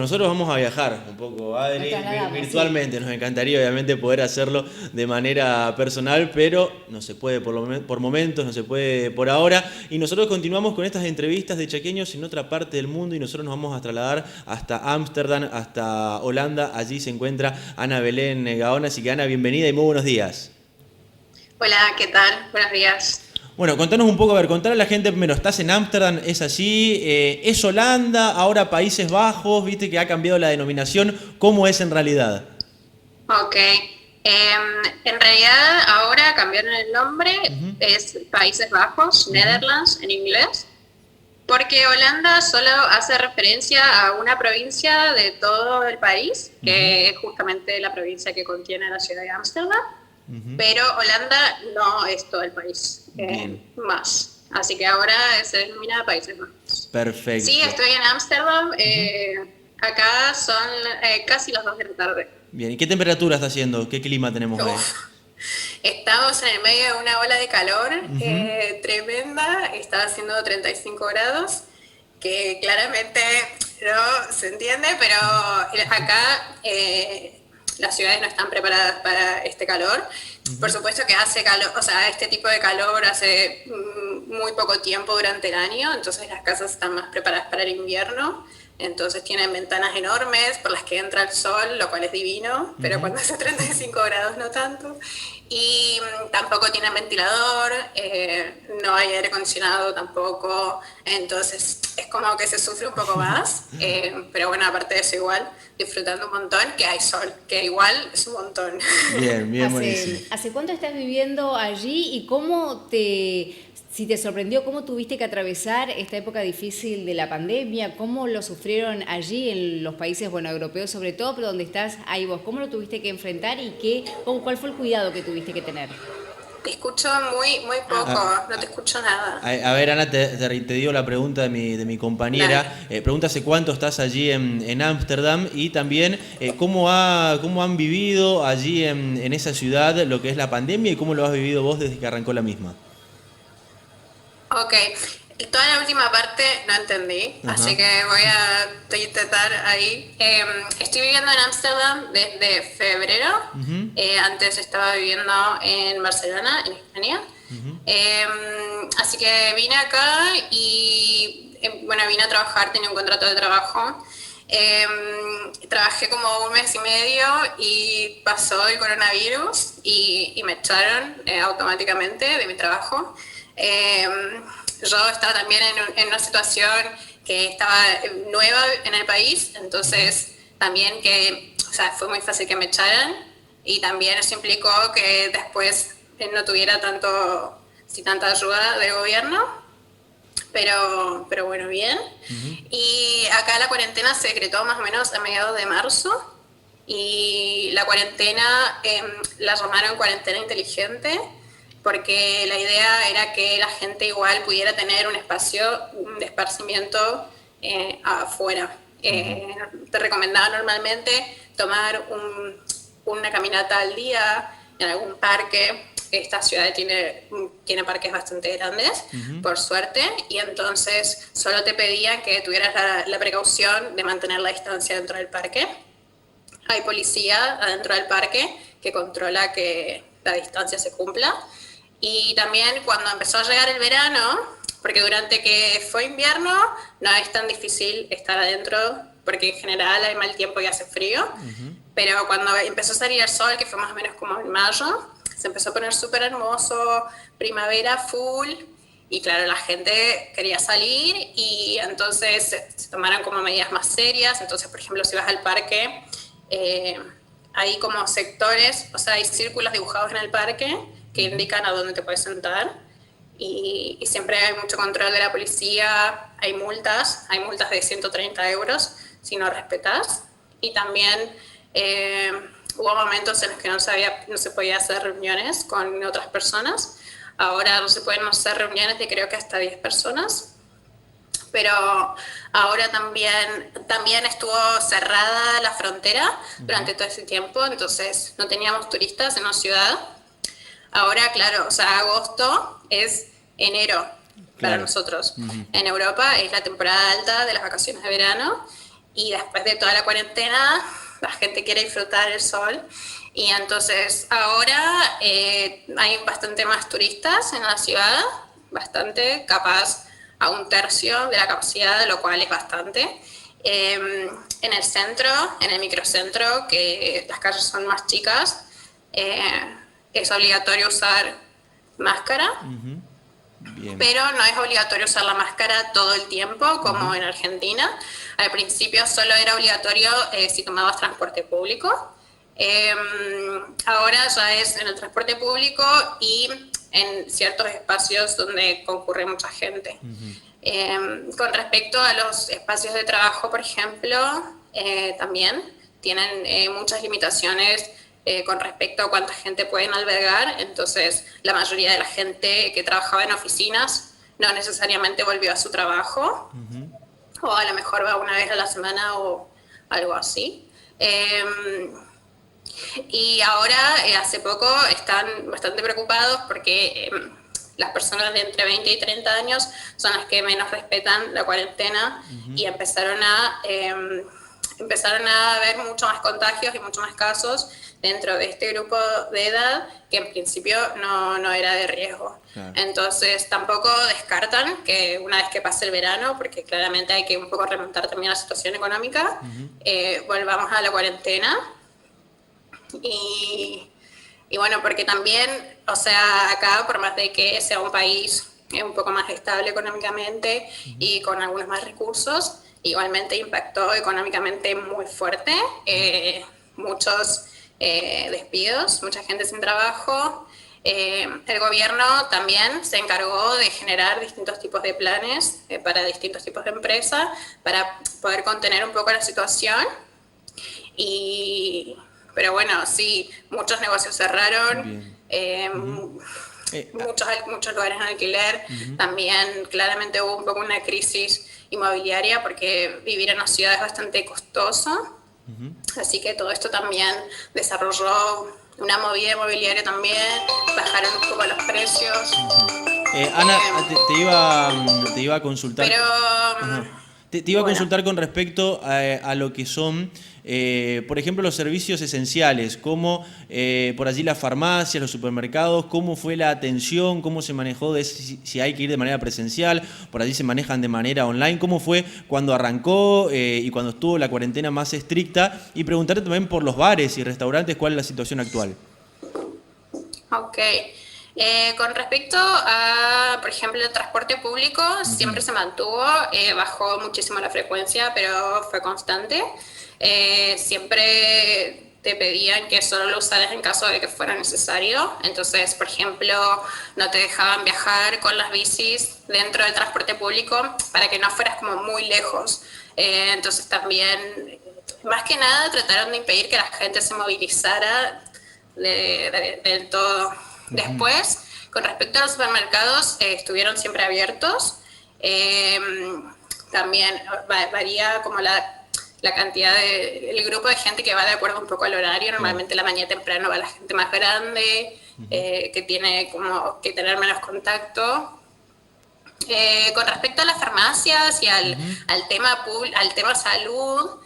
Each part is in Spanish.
Nosotros vamos a viajar un poco, Nos Adri, trasladamos, sí. virtualmente. Nos encantaría obviamente poder hacerlo de manera personal, pero no se puede por momentos, no se puede por ahora. Y nosotros continuamos con estas entrevistas de chaqueños en otra parte del mundo y nosotros nos vamos a trasladar hasta Ámsterdam, hasta Holanda. Allí se encuentra Ana Belén Gaona. Así que Ana, bienvenida y muy buenos días. Hola, ¿qué tal? Buenos días. Bueno, contanos un poco, a ver, contar a la gente primero, ¿estás en Ámsterdam? ¿Es así? ¿Es Holanda? ¿Ahora Países Bajos? ¿Viste que ha cambiado la denominación? ¿Cómo es en realidad? Ok. En realidad ahora cambiaron el nombre, Ujú, es Países Bajos, ujú, Netherlands en inglés, porque Holanda solo hace referencia a una provincia de todo el país, ujú, que es justamente la provincia que contiene la ciudad de Ámsterdam, ujú. pero Holanda no es todo el país, Bien, más. Así que ahora se denomina Países Bajos. Sí, perfecto. estoy en Ámsterdam. Ujú. Acá son casi las 2 de la tarde. Bien, ¿y qué temperatura está haciendo? ¿Qué clima tenemos hoy? Uf, estamos en el medio de una ola de calor Ujú, tremenda. Está haciendo 35 grados, que claramente no se entiende, pero acá las ciudades no están preparadas para este calor. Por ujú, supuesto que hace calor, o sea, este tipo de calor hace muy poco tiempo durante el año, entonces las casas están más preparadas para el invierno. Entonces tienen ventanas enormes por las que entra el sol, lo cual es divino, pero ujú. cuando hace 35 grados no tanto. Y tampoco tienen ventilador, no hay aire acondicionado tampoco, entonces es como que se sufre un poco más, pero bueno, aparte de eso igual, disfrutando un montón, que hay sol, que igual es un montón. Bien, bien, buenísimo. ¿Hace cuánto estás viviendo allí y si te sorprendió, cómo tuviste que atravesar esta época difícil de la pandemia? ¿Cómo lo sufrieron allí en los países, bueno, europeos sobre todo, pero donde estás ahí vos? ¿Cómo lo tuviste que enfrentar y cuál fue el cuidado que tuviste que tener? Te escucho muy Ah, poco, ok. A, no te escucho nada. a ver, Ana, te digo la pregunta de mi Dale. compañera. Pregunta hace cuánto estás allí en Ámsterdam y también cómo han vivido allí en esa ciudad lo que es la pandemia y cómo lo has vivido vos desde que arrancó la misma. Ok, toda la última parte no entendí, Ajá. así que voy a intentar ahí. Estoy viviendo en Ámsterdam desde febrero. Ujú, Antes estaba viviendo en Barcelona, en España. ujú, Así que vine acá y, bueno, vine a trabajar, tenía un contrato de trabajo. Trabajé como un mes y medio y pasó el coronavirus y me echaron automáticamente de mi trabajo. Eh, yo estaba también en una situación que estaba nueva en el país, ujú, entonces también que, o sea, fue muy fácil que me echaran y también eso implicó que después no tuviera tanta ayuda del gobierno, pero bueno, bien. ujú. Y acá la cuarentena se decretó más o menos a mediados de marzo y la cuarentena la llamaron cuarentena inteligente porque la idea era que la gente igual pudiera tener un espacio de esparcimiento afuera. Te recomendaba normalmente tomar una caminata al día en algún parque. Esta ciudad tiene parques bastante grandes, Ujú, por suerte, y entonces solo te pedían que tuvieras la precaución de mantener la distancia dentro del parque. Hay policía adentro del parque que controla que la distancia se cumpla. Y también cuando empezó a llegar el verano, porque durante que fue invierno no es tan difícil estar adentro, porque en general hay mal tiempo y hace frío, ujú. pero cuando empezó a salir el sol, que fue más o menos como en mayo, se empezó a poner súper hermoso, primavera full, y claro, la gente quería salir y entonces se tomaron como medidas más serias. Entonces, por ejemplo, si vas al parque, eh, hay como sectores, o sea, hay círculos dibujados en el parque que Ujú. indican a dónde te puedes sentar y siempre hay mucho control de la policía, hay multas de 130 euros si no respetas y también eh, hubo momentos en los que no se podía hacer reuniones con otras personas. Ahora no se pueden hacer reuniones de creo que hasta 10 personas, pero ahora también estuvo cerrada la frontera Ujú. durante todo ese tiempo, entonces no teníamos turistas en la ciudad. Ahora, claro, o sea, agosto es enero para Claro. nosotros. Ujú. En Europa es la temporada alta de las vacaciones de verano y después de toda la cuarentena la gente quiere disfrutar el sol. Y entonces ahora hay bastante más turistas en la ciudad, bastante, capaz a 1/3 de la capacidad, lo cual es bastante. En el centro, en el microcentro, que las calles son más chicas, es obligatorio usar máscara. Bien. Pero no es obligatorio usar la máscara todo el tiempo, como en Argentina. Al principio solo era obligatorio si tomabas transporte público. Ahora ya es en el transporte público y en ciertos espacios donde concurre mucha gente. Con respecto a los espacios de trabajo, por ejemplo, también tienen muchas limitaciones con respecto a cuánta gente pueden albergar. Entonces, la mayoría de la gente que trabajaba en oficinas no necesariamente volvió a su trabajo, o a lo mejor va una vez a la semana o algo así. Y ahora, hace poco, están bastante preocupados porque las personas de entre 20 y 30 años son las que menos respetan la cuarentena y empezaron a haber mucho más contagios y muchos más casos dentro de este grupo de edad que en principio no era de riesgo. Claro. Entonces tampoco descartan que una vez que pase el verano, porque claramente hay que un poco remontar también la situación económica, volvamos a la cuarentena. Y bueno, porque también, o sea, acá por más de que sea un país un poco más estable económicamente y con algunos más recursos, igualmente impactó económicamente muy fuerte, muchos despidos, mucha gente sin trabajo. El gobierno también se encargó de generar distintos tipos de planes para distintos tipos de empresas para poder contener un poco la situación. Pero bueno, sí, muchos negocios cerraron, muchos lugares en alquiler. También claramente hubo un poco una crisis inmobiliaria porque vivir en una ciudad es bastante costoso. Así que todo esto también desarrolló una movida inmobiliaria también, bajaron un poco los precios. Ana, te iba a consultar. Te iba a consultar con respecto a lo que son, por ejemplo, los servicios esenciales, como por allí las farmacias, los supermercados, cómo fue la atención, cómo se manejó, si hay que ir de manera presencial, por allí se manejan de manera online, cómo fue cuando arrancó y cuando estuvo la cuarentena más estricta, y preguntarte también por los bares y restaurantes, cuál es la situación actual. Ok. Con respecto a, por ejemplo, el transporte público, siempre se mantuvo, bajó muchísimo la frecuencia, pero fue constante. Siempre te pedían que solo lo usaras en caso de que fuera necesario. Entonces, por ejemplo, no te dejaban viajar con las bicis dentro del transporte público para que no fueras como muy lejos. Entonces también, más que nada, trataron de impedir que la gente se movilizara del todo. Después, con respecto a los supermercados, estuvieron siempre abiertos. También varía como la cantidad el grupo de gente que va de acuerdo un poco al horario. Normalmente la mañana temprano va la gente más grande, que tiene como que tener menos contacto. Con respecto a las farmacias y al tema salud,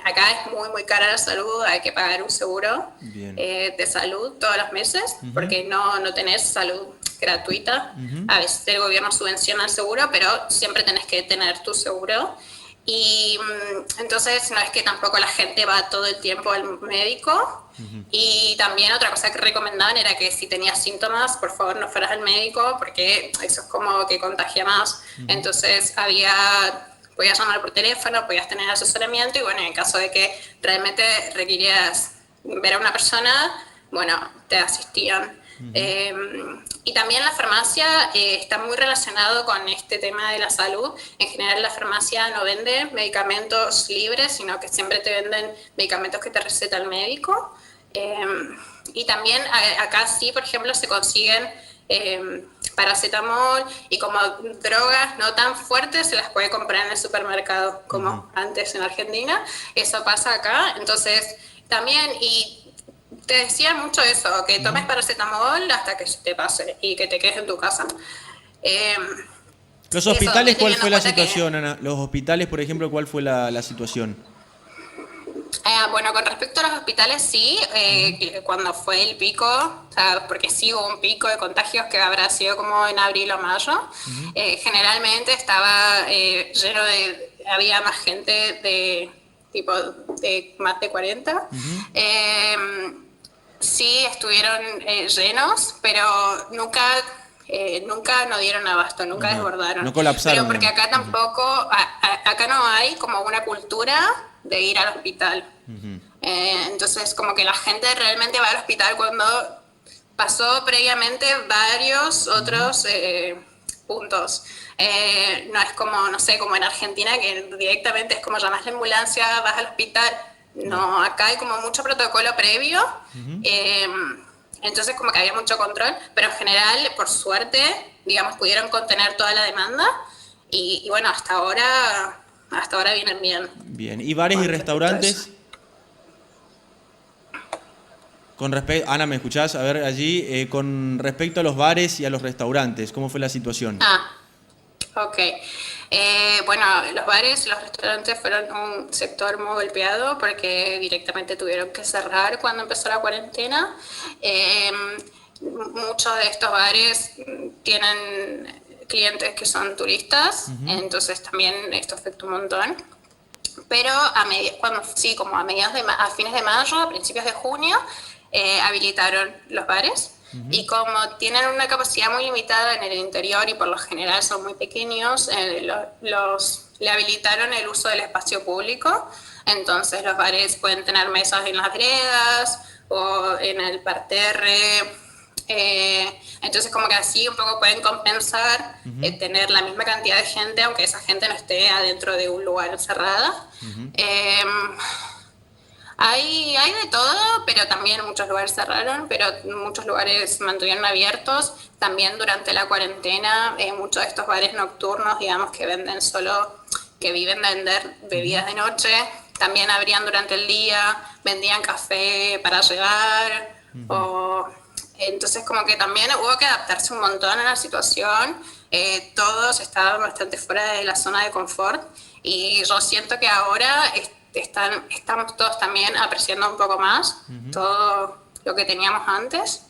acá es muy muy cara la salud, hay que pagar un seguro de salud todos los meses, porque no tenés salud gratuita. A veces el gobierno subvenciona el seguro, pero siempre tenés que tener tu seguro. Y entonces no es que tampoco la gente va todo el tiempo al médico. Y también otra cosa que recomendaban era que si tenías síntomas, por favor no fueras al médico, porque eso es como que contagia más. Entonces podías llamar por teléfono, podías tener asesoramiento, y bueno, en caso de que realmente requirieras ver a una persona, bueno, te asistían. Y también la farmacia está muy relacionado con este tema de la salud. En general la farmacia no vende medicamentos libres, sino que siempre te venden medicamentos que te receta el médico. Y también acá sí, por ejemplo, se consiguen paracetamol, y como drogas no tan fuertes se las puede comprar en el supermercado como antes en Argentina. Eso pasa acá. Entonces también, y te decían mucho eso, que tomes paracetamol hasta que se te pase y que te quedes en tu casa. Los hospitales, ¿cuál teniendo fue en la cuenta que- situación, Ana? Los hospitales, por ejemplo, ¿cuál fue la situación? Bueno, con respecto a los hospitales, sí, que cuando fue el pico, o sea, porque sí hubo un pico de contagios que habrá sido como en abril o mayo, generalmente estaba lleno había más gente de tipo de más de 40. Sí estuvieron llenos, pero nunca no dieron abasto, nunca Ajá. desbordaron. No colapsaron, Pero porque digamos. acá tampoco, acá no hay como una cultura de ir al hospital. Entonces como que la gente realmente va al hospital cuando pasó previamente varios otros puntos. No es como, no sé, como en Argentina, que directamente es como llamas la ambulancia, vas al hospital. No, acá hay como mucho protocolo previo. Entonces como que había mucho control, pero en general, por suerte, digamos, pudieron contener toda la demanda y bueno, hasta ahora vienen bien. Bien. ¿Y bares y Con respecto a eso. restaurantes? Con respecto, Ana, ¿me escuchás? A ver, allí, con respecto a los bares y a los restaurantes, ¿cómo fue la situación? Ok. Bueno, los bares y los restaurantes fueron un sector muy golpeado porque directamente tuvieron que cerrar cuando empezó la cuarentena. Muchos de estos bares tienen clientes que son turistas, entonces también esto afectó un montón. Pero como a fines de mayo, a principios de junio, habilitaron los bares. Y como tienen una capacidad muy limitada en el interior y por lo general son muy pequeños, le habilitaron el uso del espacio público. Entonces los bares pueden tener mesas en las veredas o en el parterre. Entonces como que así un poco pueden compensar tener la misma cantidad de gente, aunque esa gente no esté adentro de un lugar encerrada. Hay de todo, pero también muchos lugares cerraron, pero muchos lugares se mantuvieron abiertos. También durante la cuarentena, muchos de estos bares nocturnos, digamos, que viven de vender bebidas de noche, también abrían durante el día, vendían café para llevar, entonces como que también hubo que adaptarse un montón a la situación. Todos estaban bastante fuera de la zona de confort y yo siento que ahora estamos todos también apreciando un poco más todo lo que teníamos antes.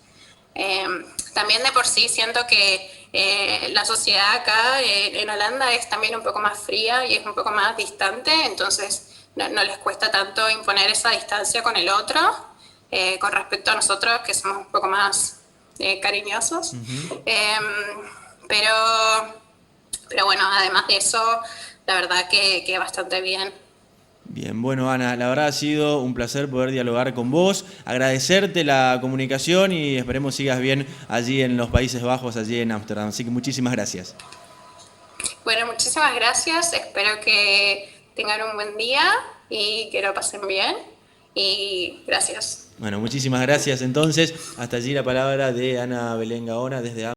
También de por sí siento que la sociedad acá en Holanda es también un poco más fría y es un poco más distante, entonces no les cuesta tanto imponer esa distancia con el otro, con respecto a nosotros que somos un poco más cariñosos. Pero bueno, además de eso, la verdad que bastante bien. Bien, bueno, Ana, la verdad ha sido un placer poder dialogar con vos, agradecerte la comunicación y esperemos sigas bien allí en los Países Bajos, allí en Ámsterdam. Así que muchísimas gracias. Bueno, muchísimas gracias. Espero que tengan un buen día y que lo pasen bien. Y gracias. Bueno, muchísimas gracias entonces. Hasta allí la palabra de Ana Belén Gaona desde